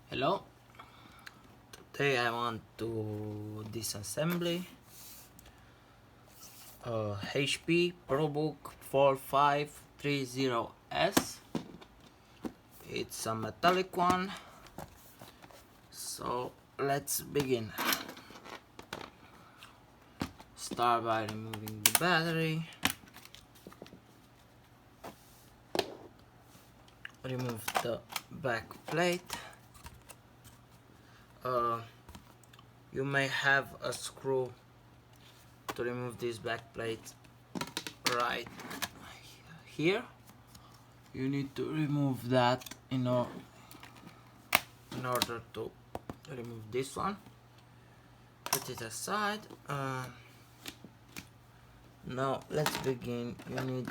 Hello, today I want to disassembly HP Probook 4530S. It's a metallic one, so let's begin. Start by removing the battery. Remove the back plate. You may have a screw to remove this back plate right here. You need to remove that in order to remove this one. Put it aside. Now let's begin. You need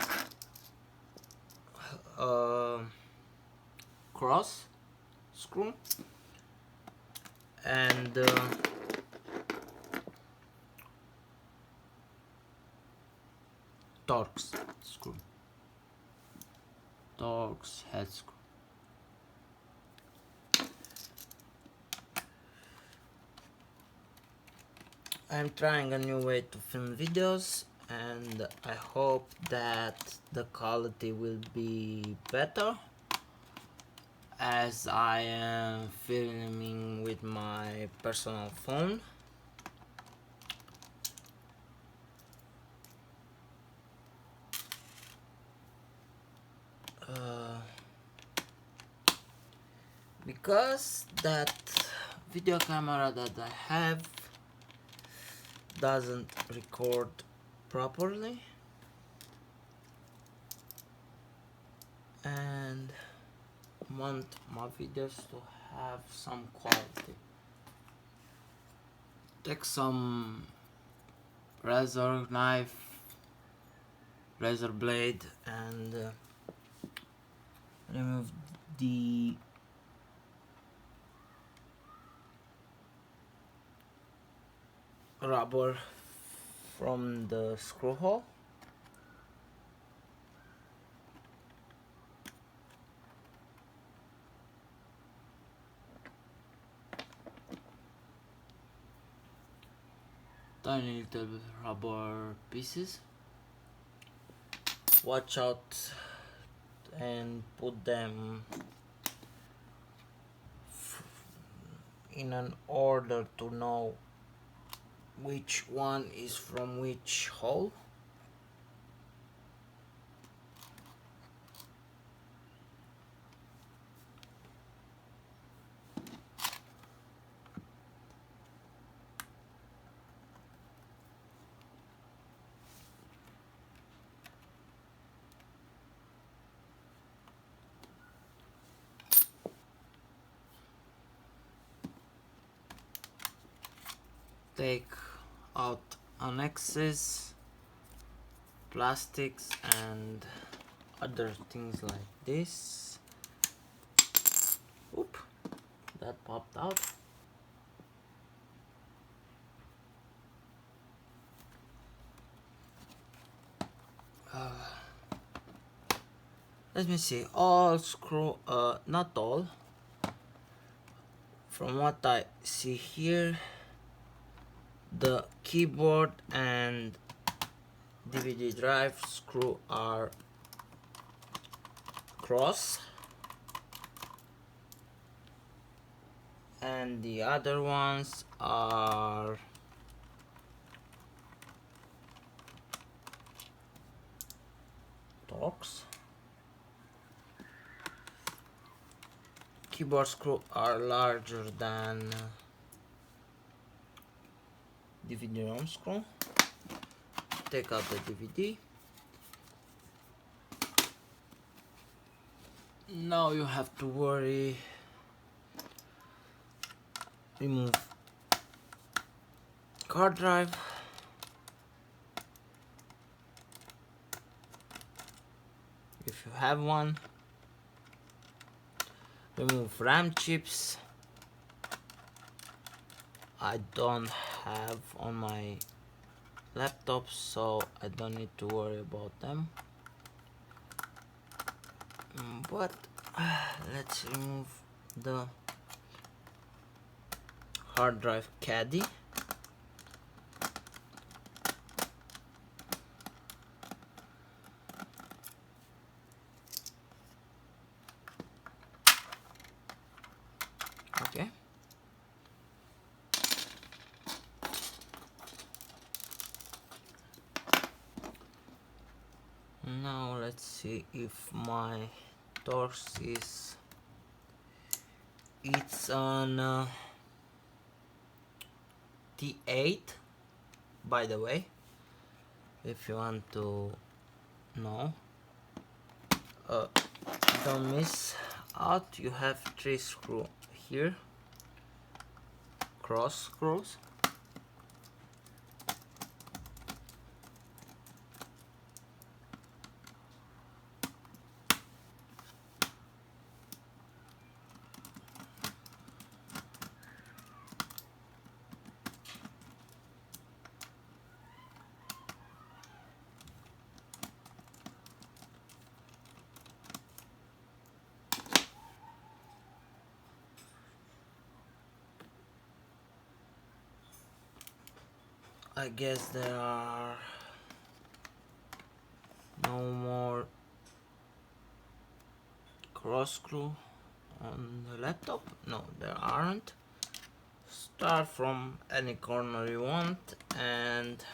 cross screw and Torx screw, Torx head screw. I'm trying a new way to film videos and I hope that the quality will be better, as I am filming with my personal phone. Because that video camera that I have doesn't record properly, and want my videos to have some quality. Take some razor knife, razor blade, and remove the rubber from the screw hole. Tiny little rubber pieces. Watch out and put them in an order to know which one is from which hole. Take out annexes, plastics and other things like this. Oop, that popped out. Let me see, all screw, not all. From what I see here, the keyboard and DVD drive screw are cross, and the other ones are Torx. Keyboard screw are larger than DVD-ROM screw. Take out the DVD. Now you have to worry. Remove hard drive. If you have one. Remove RAM chips. I don't have on my laptop, so I don't need to worry about them. But let's remove the hard drive caddy. Okay. Now let's see if my torch is, it's on T8, by the way, if you want to know. Don't miss out, you have 3 screws here, cross screws. I guess there are no more cross screw on the laptop. No, there aren't. Start from any corner you want, and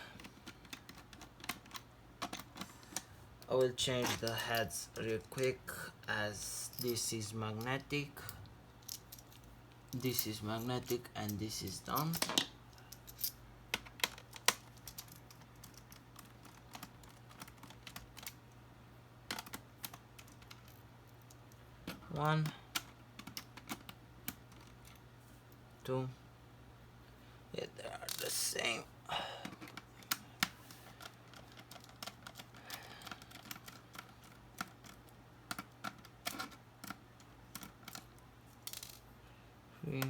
I will change the heads real quick, as this is magnetic, and this is done. One, two, yeah, they are the same. Three.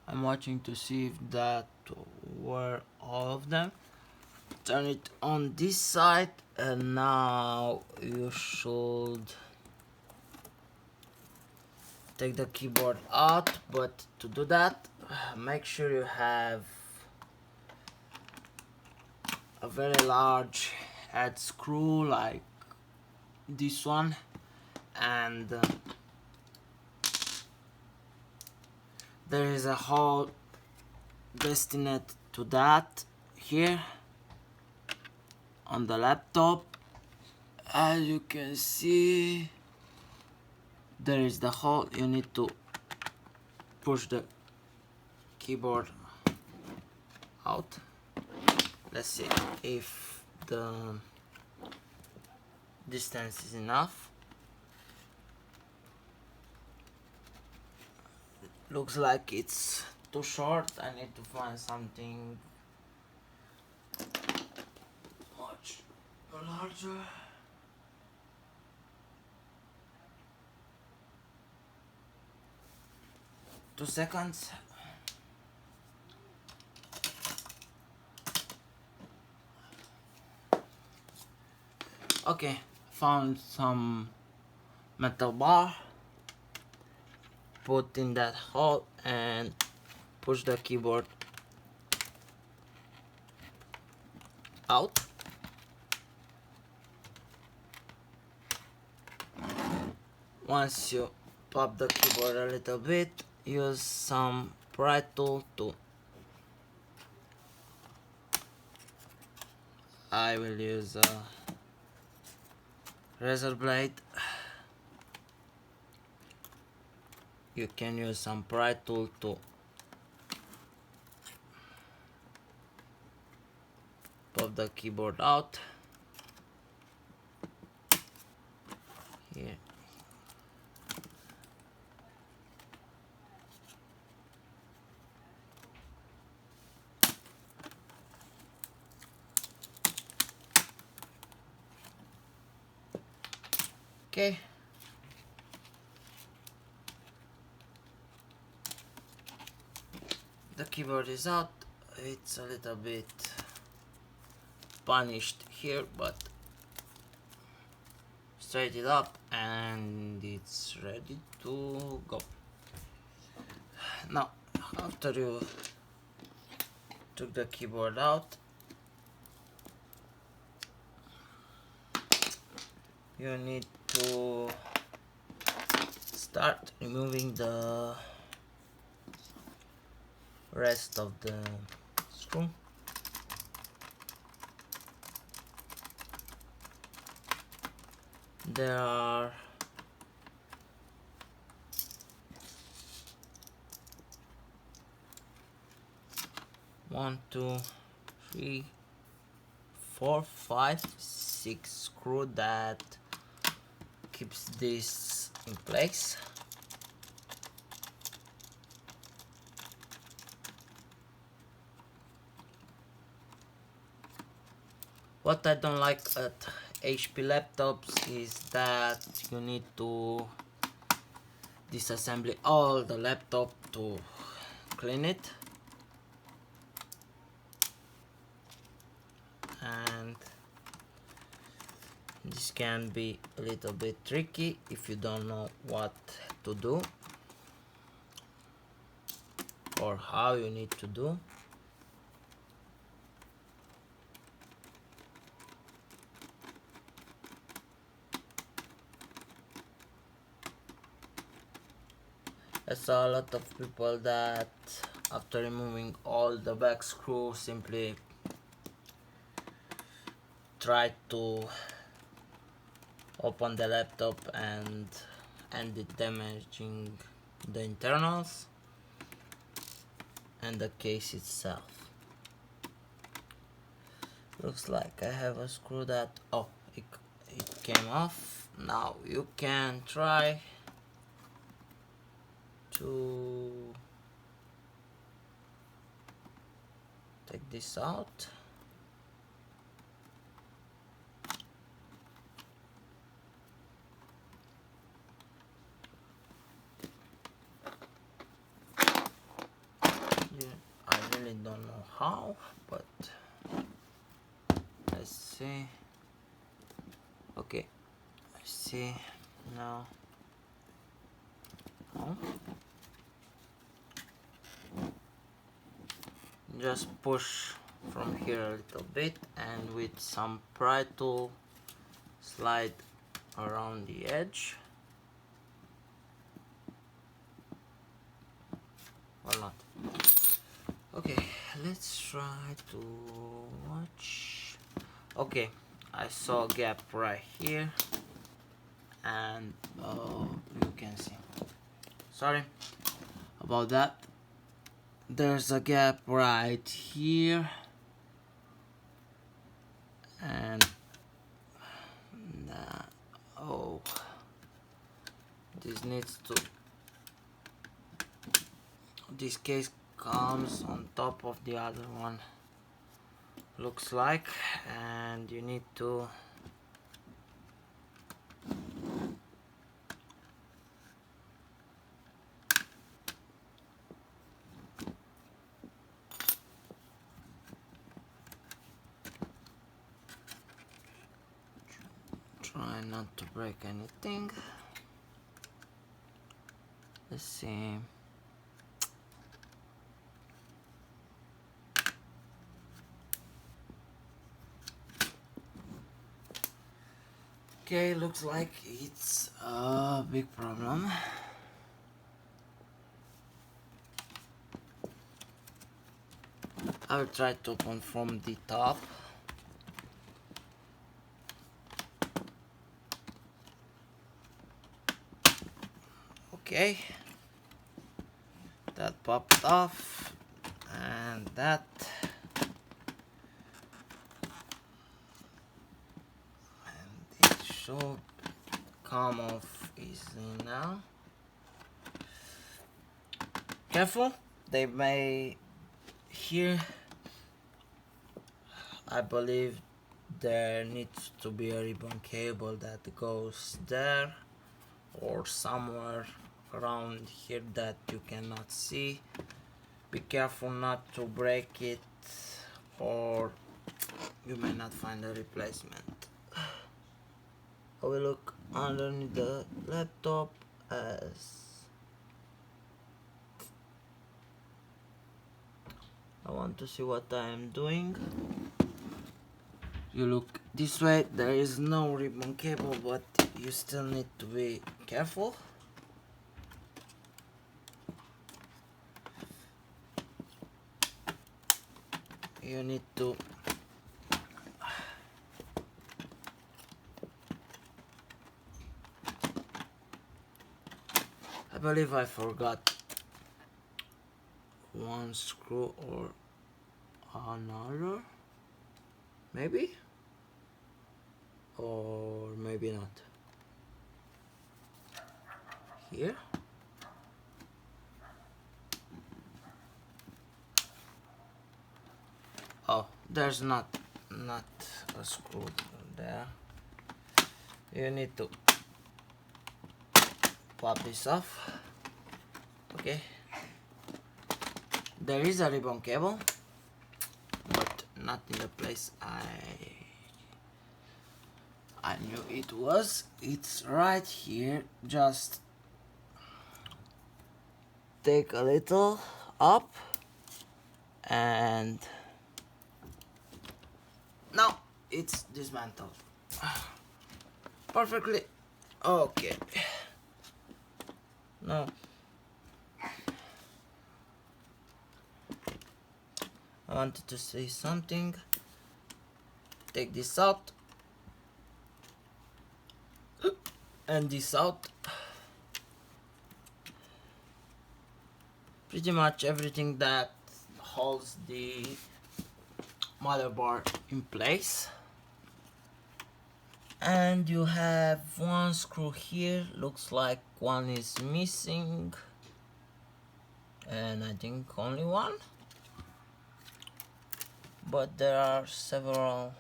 I'm watching to see if that were all of them. Turn it on this side, and now you should take the keyboard out, but to do that, make sure you have a very large head screw like this one, and there is a hole destined to that here on the laptop. As you can see, there is the hole. You need to push the keyboard out. Let's see if the distance is enough. Looks like it's too short. I need to find something much larger. Two seconds. Okay, found some metal bar. Put in that hole and push the keyboard out. Once you pop the keyboard a little bit, use some pry tool to, I will use a razor blade. You can use some pry tool to pop the keyboard out. Here. Okay. The keyboard is out. It's a little bit punished here, but straight it up and it's ready to go. Now, after you took the keyboard out, you need to start removing the rest of the screw. There are 1, 2, 3, 4, 5, 6 screw that keeps this in place. What I don't like at HP laptops is that you need to disassemble all the laptop to clean it, and this can be a little bit tricky if you don't know what to do or how you need to do. I saw a lot of people that after removing all the back screws simply try to open the laptop and end it damaging the internals and the case itself. Looks like I have a screw that, oh, it came off. Now you can try to take this out. Yeah, I really don't know how, but let's see. Okay, I see now. Oh. Just push from here a little bit and with some pry tool slide around the edge or not. Okay, let's try to watch. Okay, I saw a gap right here and you can see, sorry about that. There's a gap right here and oh, this needs to, this case comes on top of the other one, looks like, and you need to try not to break anything. Let's see. Okay, looks like it's a big problem. I'll try to open from the top. Okay, that popped off, and that, and it should come off easily now. Careful, they may here. I believe there needs to be a ribbon cable that goes there or somewhere around here that you cannot see. Be careful not to break it, or you may not find a replacement. I will look underneath the laptop as I want to see what I am doing. You look this way, there is no ribbon cable, but you still need to be careful. You need to I believe I forgot one screw or another, maybe, or maybe not. Here. Oh, there's not a screw there. You need to pop this off. Okay. There is a ribbon cable, but not in the place I knew it was. It's right here. Just take a little up and now it's dismantled perfectly. Okay, now I wanted to say something. Take this out and this out. Pretty much everything that holds the motherboard in place. And you have one screw here, looks like one is missing, and I think only one, but there are several.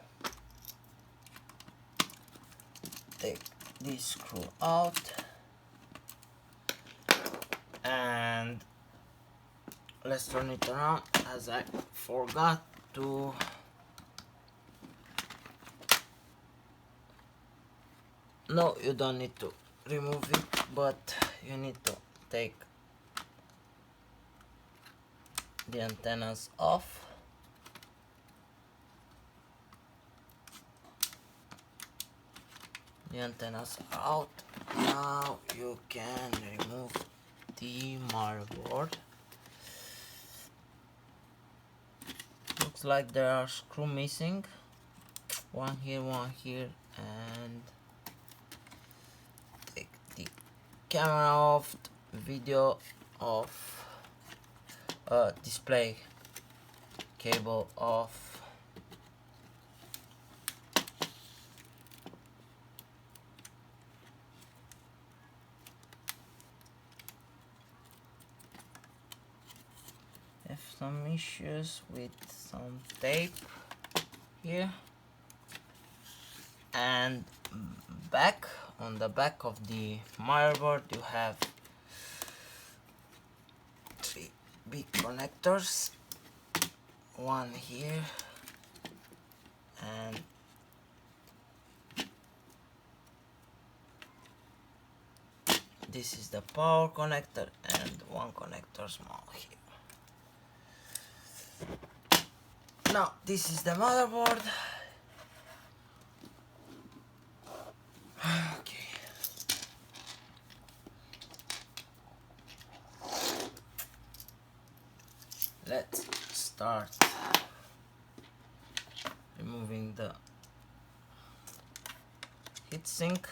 Take this screw out, and let's turn it around, as I forgot to no, you don't need to remove it, but you need to take the antennas off. The antennas are out. Now you can remove the motherboard. Looks like there are screws missing. One here, and take the camera off, video off, display cable off. Have some issues with some tape here, and back on the back of the motherboard you have 3 big connectors, one here and this is the power connector, and one connector small here. Now this is the motherboard. Okay. Let's start removing the heatsink.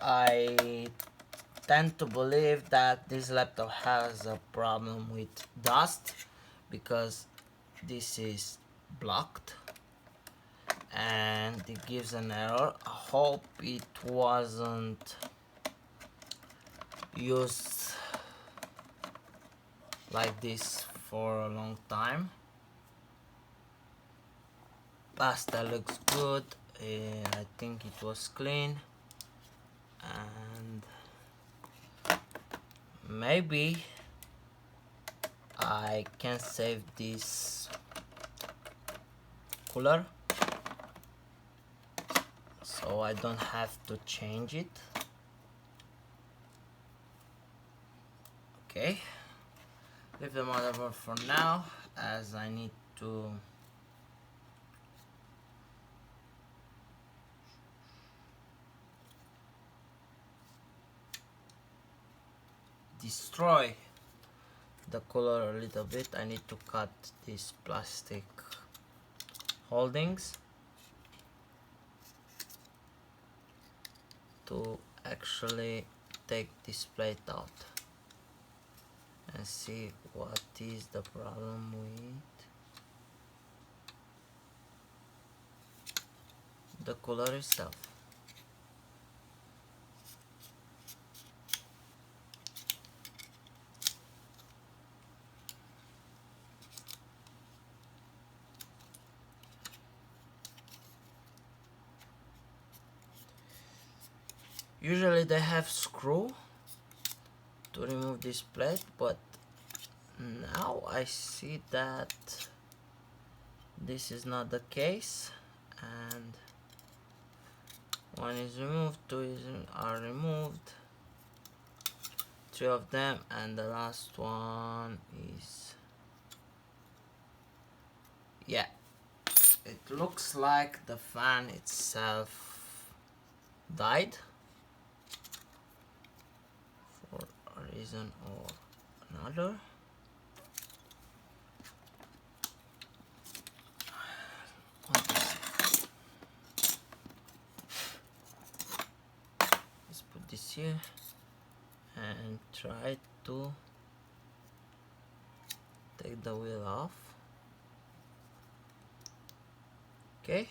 I tend to believe that this laptop has a problem with dust because this is blocked and it gives an error. I hope it wasn't used like this for a long time. Pasta looks good. I think it was clean, and maybe I can save this cooler so I don't have to change it. Okay, leave the motherboard for now as I need to destroy the cooler a little bit. I need to cut these plastic holdings to actually take this plate out and see what is the problem with the cooler itself. Usually they have screw to remove this plate, but now I see that this is not the case, and one is removed, two are removed, three of them, and the last one is, yeah, it looks like the fan itself died for a reason or another. Let's put this here and try to take the wheel off. Okay.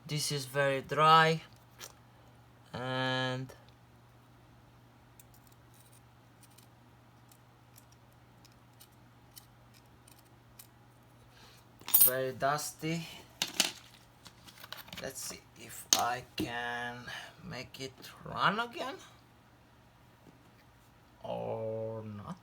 This is very dry and very dusty. Let's see if I can make it run again or not.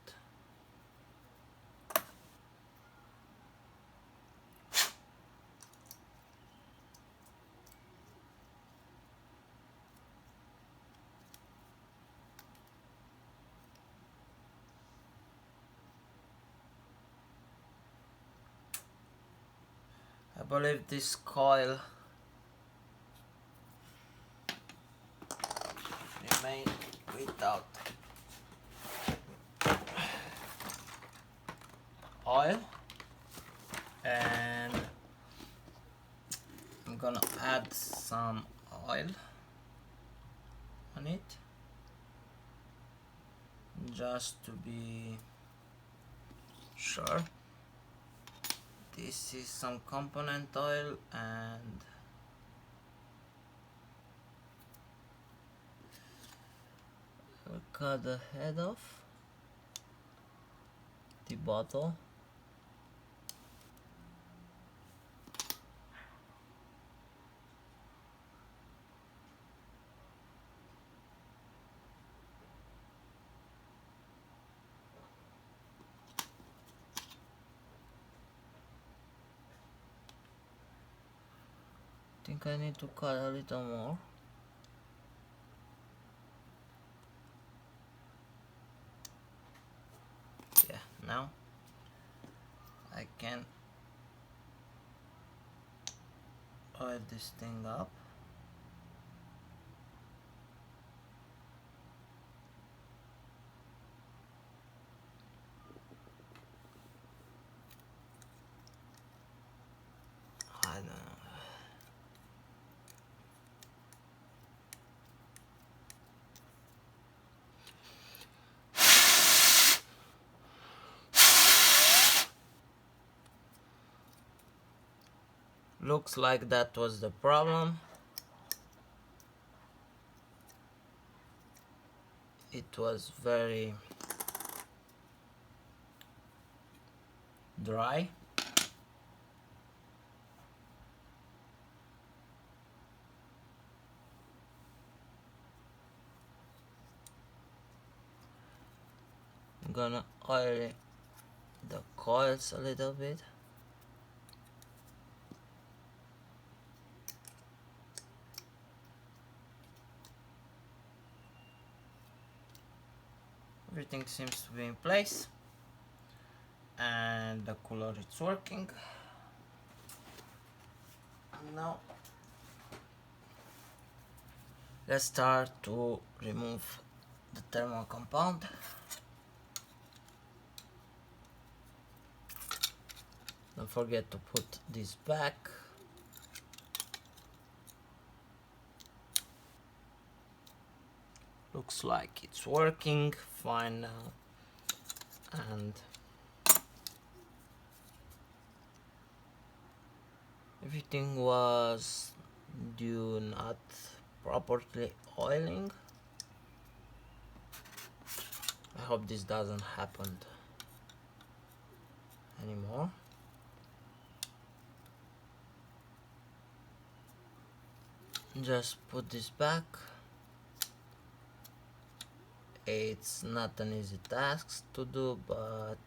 I believe this coil remain without oil, and I'm gonna add some oil on it just to be sure. This is some component oil, and I'll cut the head off the bottle. think I need to cut a little more. Yeah, now I can oil this thing up. I don't know. Looks like that was the problem. It was very dry. I'm gonna oil the coils a little bit. Everything seems to be in place and the cooler is working. Now let's start to remove the thermal compound. Don't forget to put this back. Looks like it's working fine now, and everything was due not properly oiling. I hope this doesn't happen anymore. Just put this back. It's not an easy task to do, but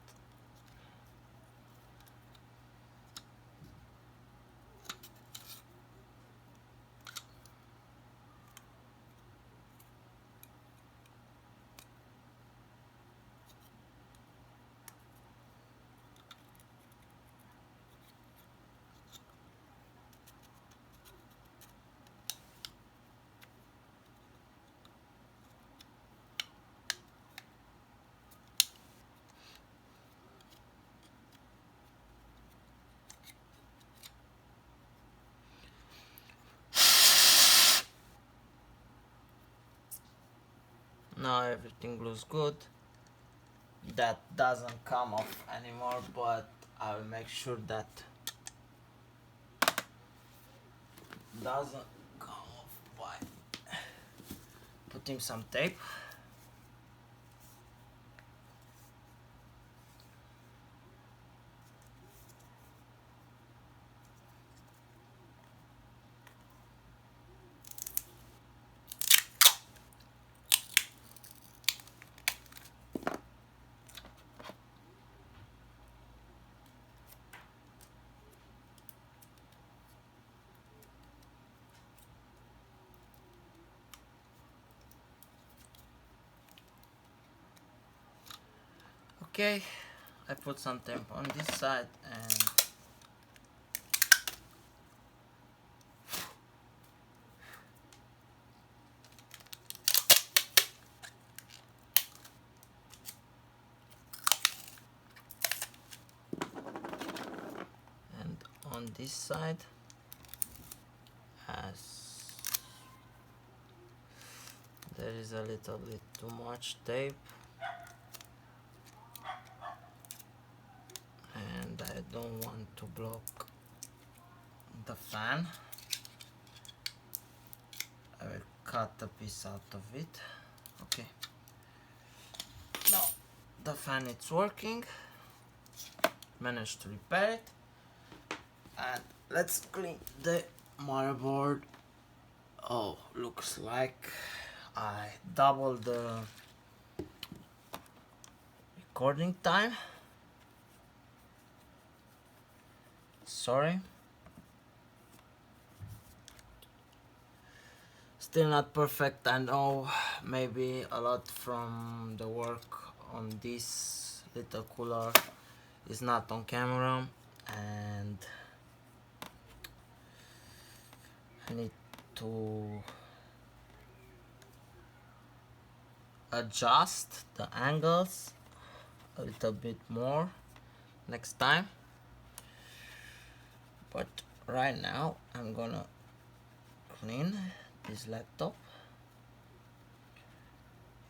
now everything looks good. That doesn't come off anymore, but I'll make sure that doesn't come off by putting some tape. Okay, I put some tape on this side and on this side, as there is a little bit too much tape and I don't want to block the fan, I will cut a piece out of it. Okay, now the fan is working, managed to repair it, and let's clean the motherboard. Oh, looks like I doubled the recording time. Sorry. Still not perfect, I know. Maybe a lot from the work on this little cooler is not on camera, and I need to adjust the angles a little bit more next time. But right now I'm gonna clean this laptop,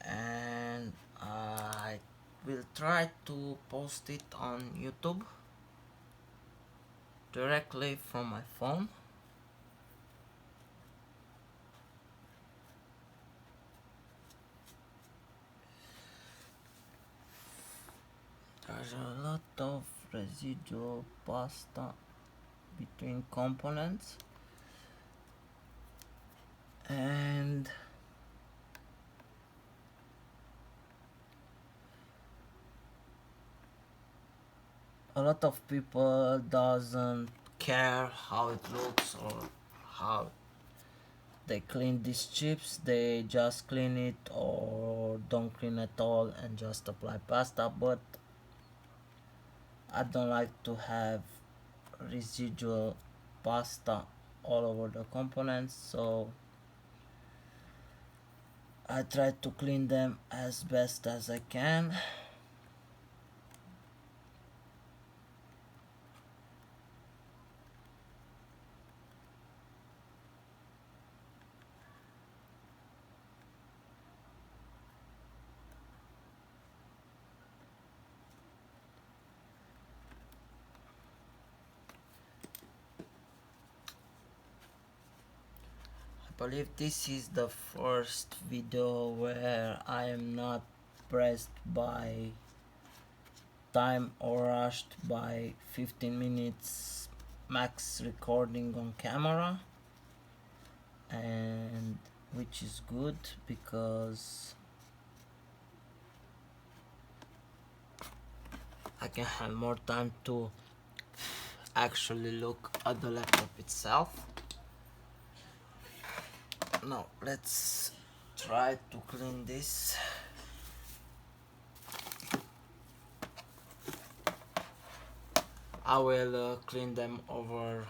and I will try to post it on YouTube directly from my phone. There's a lot of residual pasta between components, and a lot of people doesn't care how it looks or how they clean these chips. They just clean it or don't clean at all and just apply pasta, but I don't like to have residual pasta all over the components, so I try to clean them as best as I can. I believe this is the first video where I am not pressed by time or rushed by 15 minutes max recording on camera, and which is good because I can have more time to actually look at the laptop itself. Now let's try to clean this. I will clean them over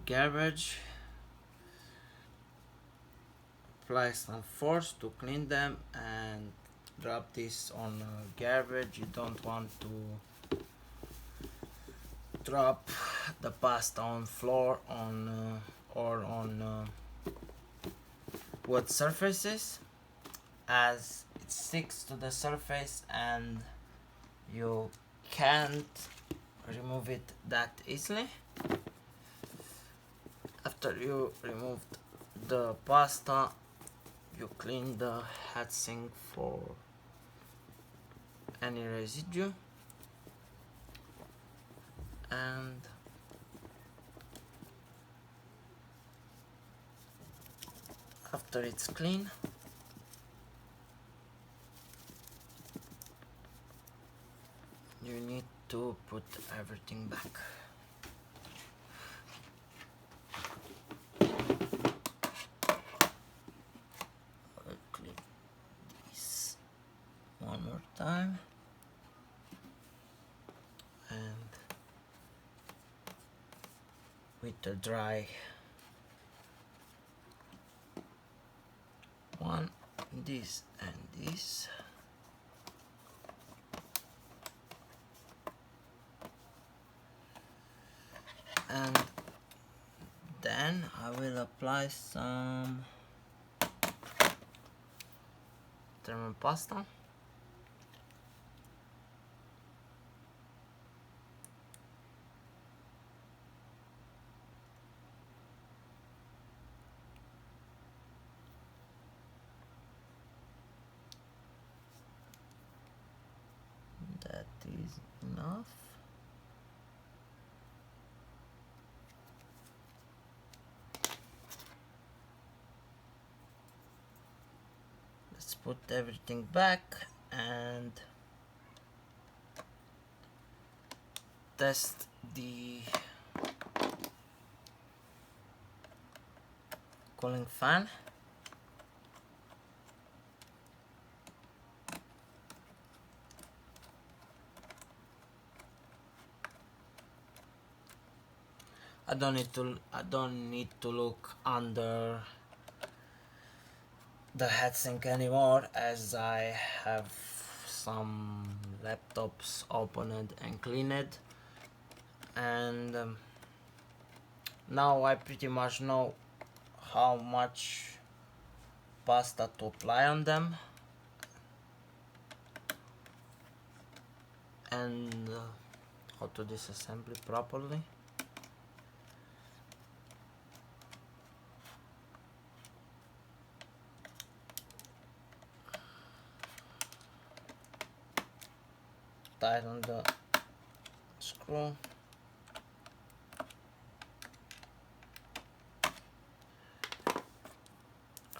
garbage. Apply some force to clean them and drop this on garbage. You don't want to drop the pasta on floor or on wood surfaces, as it sticks to the surface and you can't remove it that easily. After you removed the pasta, you clean the heatsink for any residue, and after it's clean, you need to put everything back. I'll clean this one more time, and with the dry one, this and this. And then I will apply some thermal pasta. That is enough. Let's put everything back and test the cooling fan. I don't need to look under the heatsink anymore, as I have some laptops opened and cleaned, and now I pretty much know how much pasta to apply on them, and how to disassemble it properly. Tighten the screw.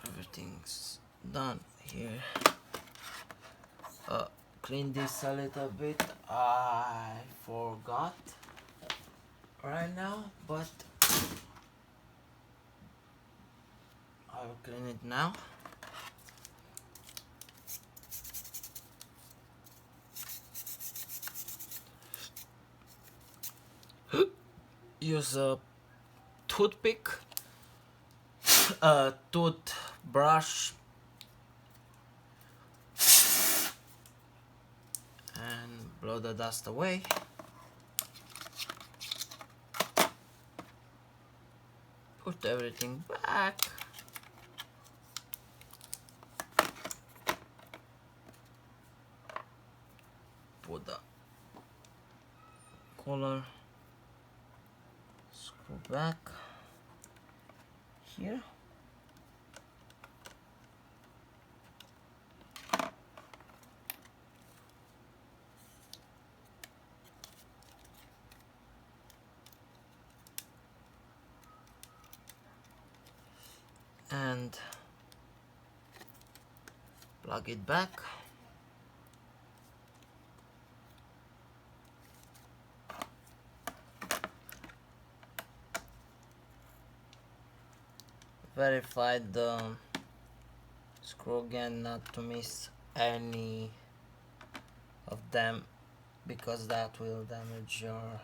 Everything's done here. Clean this a little bit. I forgot right now, but I will clean it now. Use a toothpick, a toothbrush, and blow the dust away. Put everything back. Put the collar screw back here. And plug it back. Verify the screw again, not to miss any of them, because that will damage your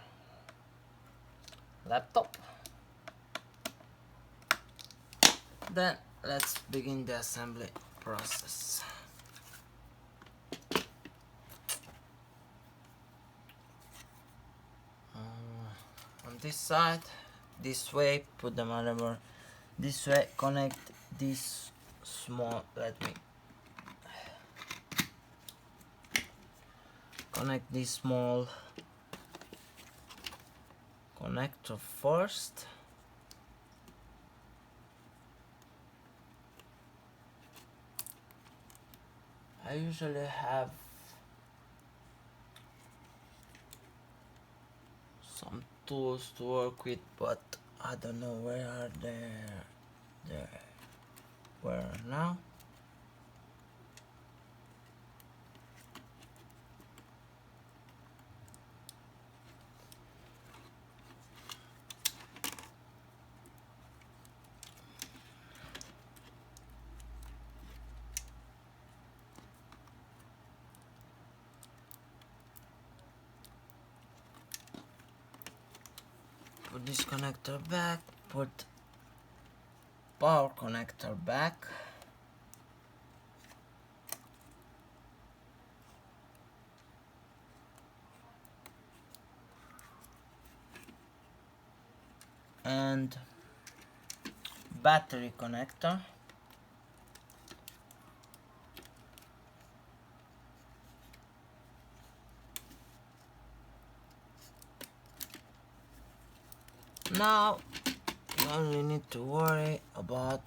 laptop. Then let's begin the assembly process. On this side, this way, put the motherboard this way, connect this small, connect this small connector first. I usually have some tools to work with, but I don't know where are they. Where now? Put this connector back, put power connector back. And battery connector. Now you only need to worry about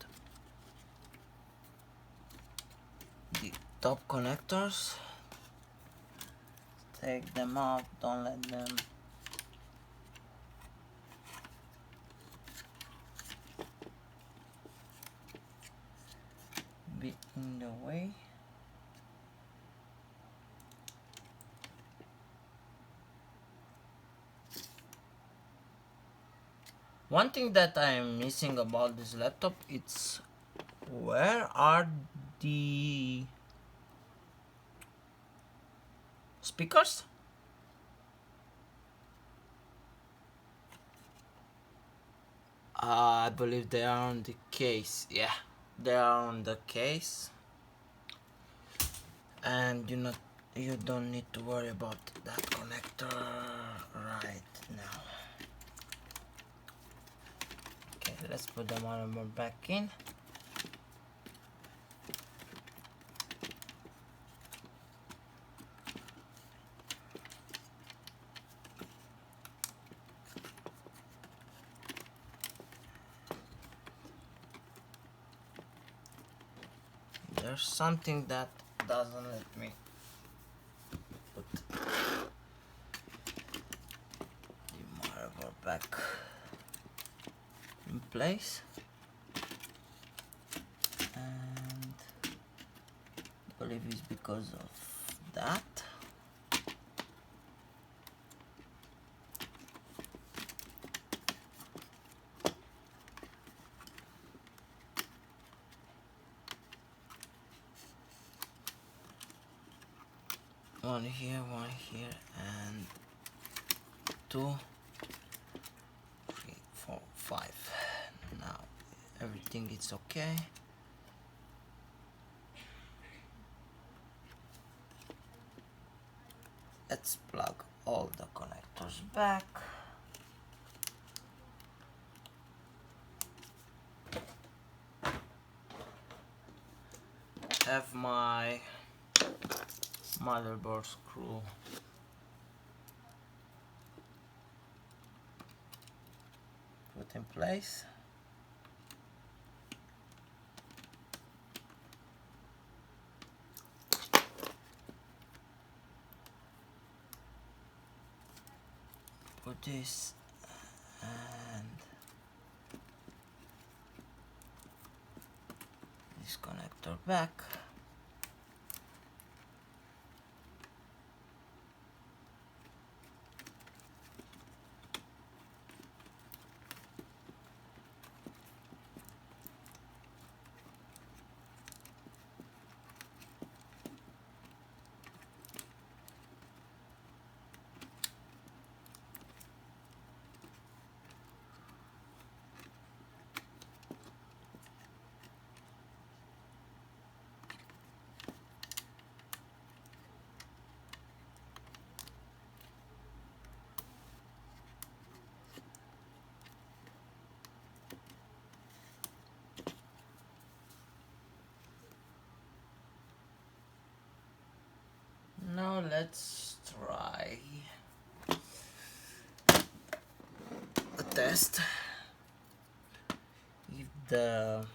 the top connectors. Take them out, don't let them be in the way. One thing that I'm missing about this laptop, it's where are the speakers? I believe they are on the case. Yeah, they are on the case, and you don't need to worry about that connector right now. Okay, let's put the motherboard back in. There's something that doesn't let me put the motherboard back in place, and I believe it's because of that. One here, and 2, 3, 4, 5. Now everything is okay. Let's plug all the connectors back. Have my motherboard screw put in place. Put this and this connector back. Now let's try a test if the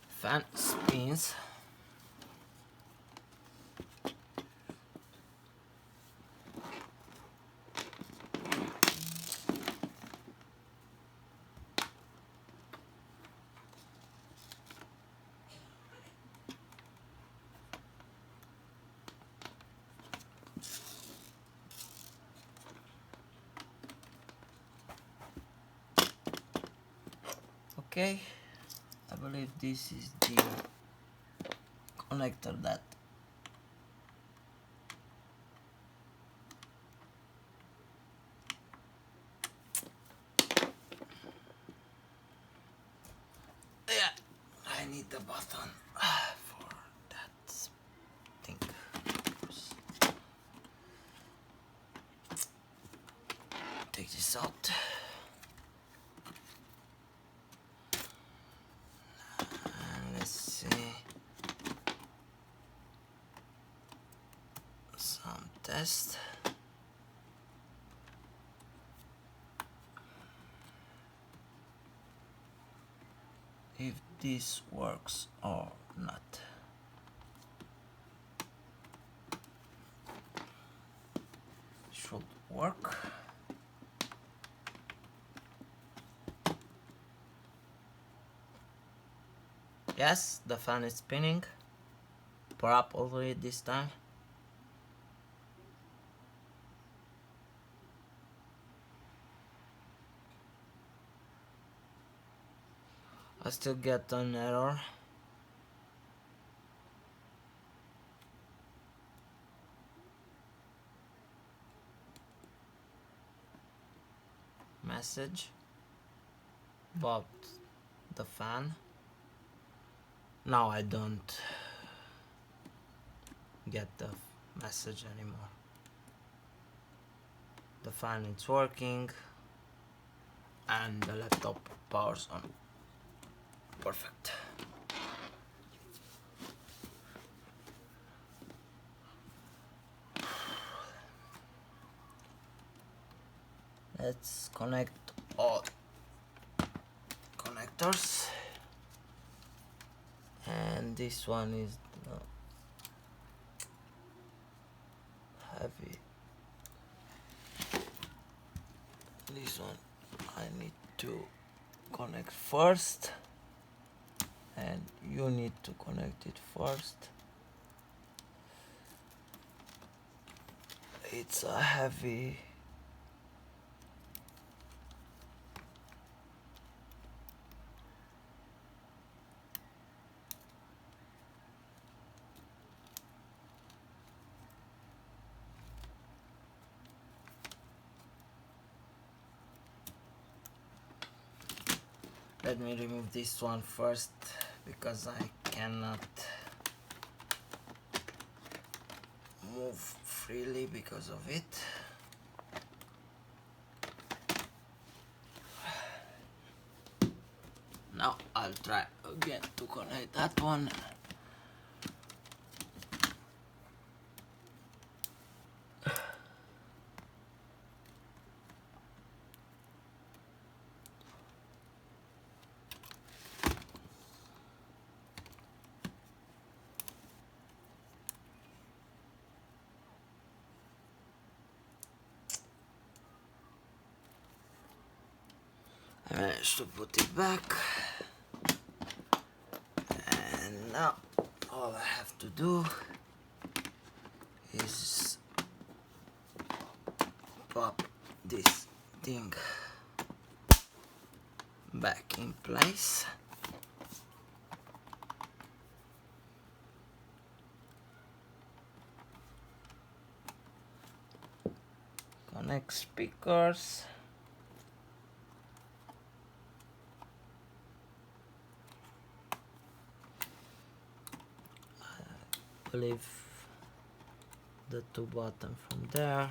fan spins. Okay, I believe this is the connector that I need the button for that thing. Take this out. And let's see some test. If this works or not. Should work. Yes, the fan is spinning properly this time. I still get an error. Message about the fan. Now I don't get the message anymore. The fan is working and the laptop powers on. Perfect. Let's connect all connectors, and this one is heavy. This one I need to connect first, and you need to connect it first. It's a heavy. Let me remove this one first because I cannot move freely because of it. Now I'll try again to connect that one. I managed to put it back, and now all I have to do is pop this thing back in place. Connect speakers. Leave the two buttons from there.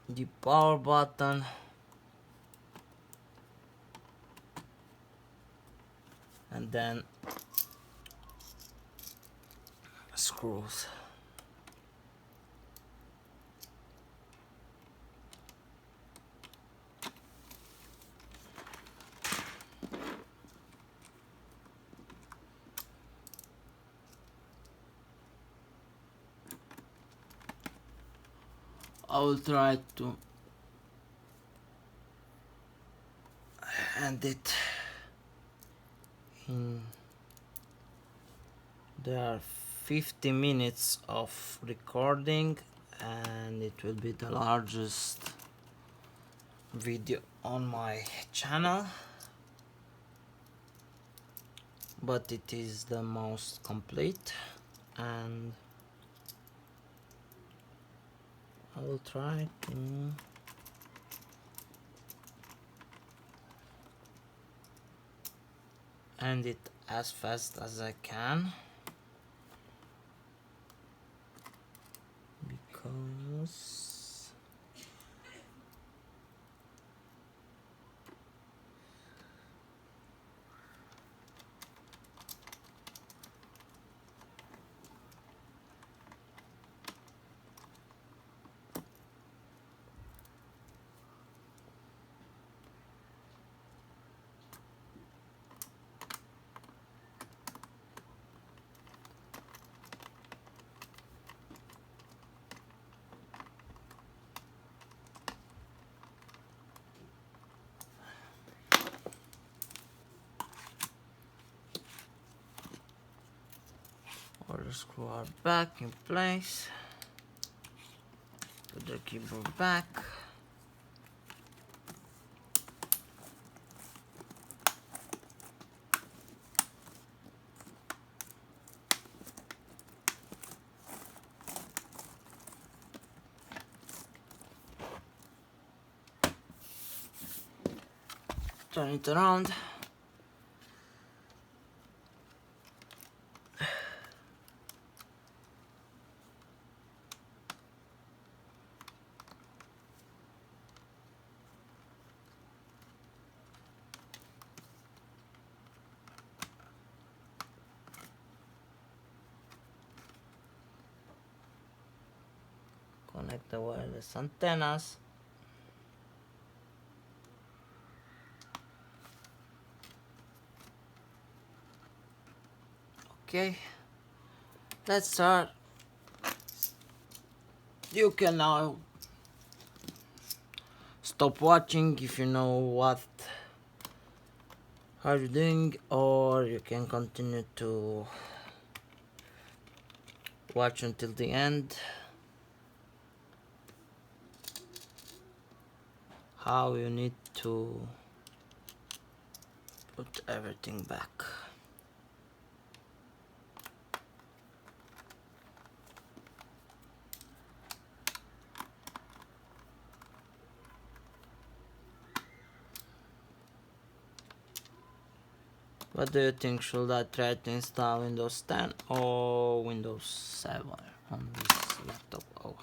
The power button. And then screws. I will try to end it in. There are 50 minutes of recording, and it will be the largest video on my channel, but it is the most complete, and I will try to end it as fast as I can, because other screws are back in place. Put the keyboard back. Turn it around. Connect the wireless antennas. Okay, let's start. You can now stop watching if you know what are you doing, or you can continue to watch until the end. How you need to put everything back. What do you think? Should I try to install Windows 10 or Windows 7 on this laptop? Oh.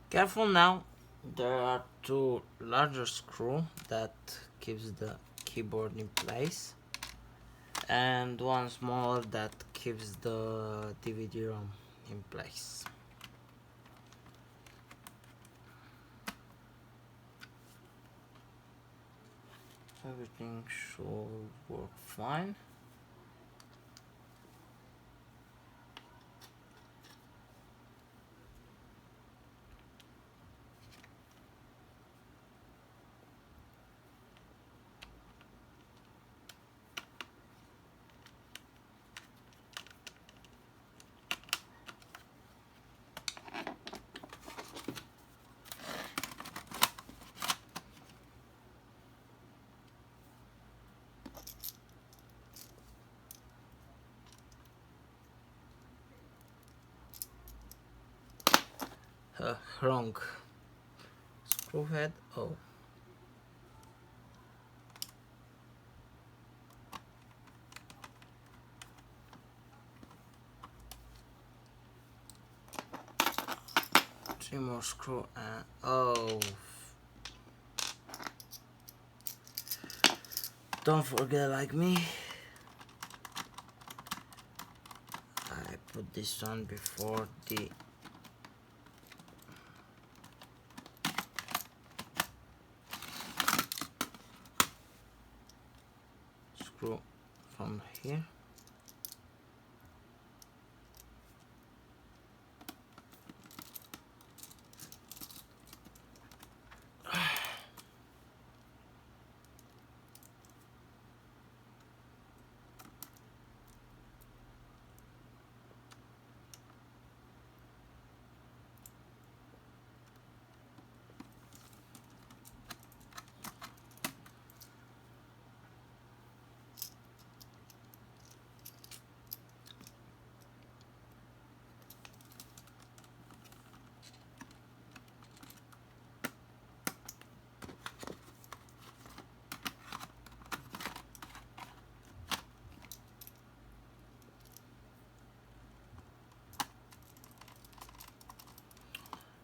Careful now, there are two larger screws that keeps the keyboard in place and one smaller that keeps the DVD-ROM in place. Everything should work fine. Wrong screw head. Oh, 3 more screw and oh, don't forget, like me, I put this one before the screw from here.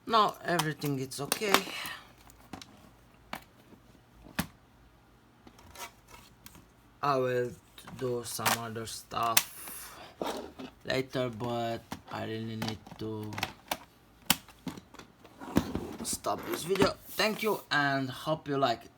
Now everything is okay. I will do some other stuff later, but I really need to stop this video. Thank you and hope you like it.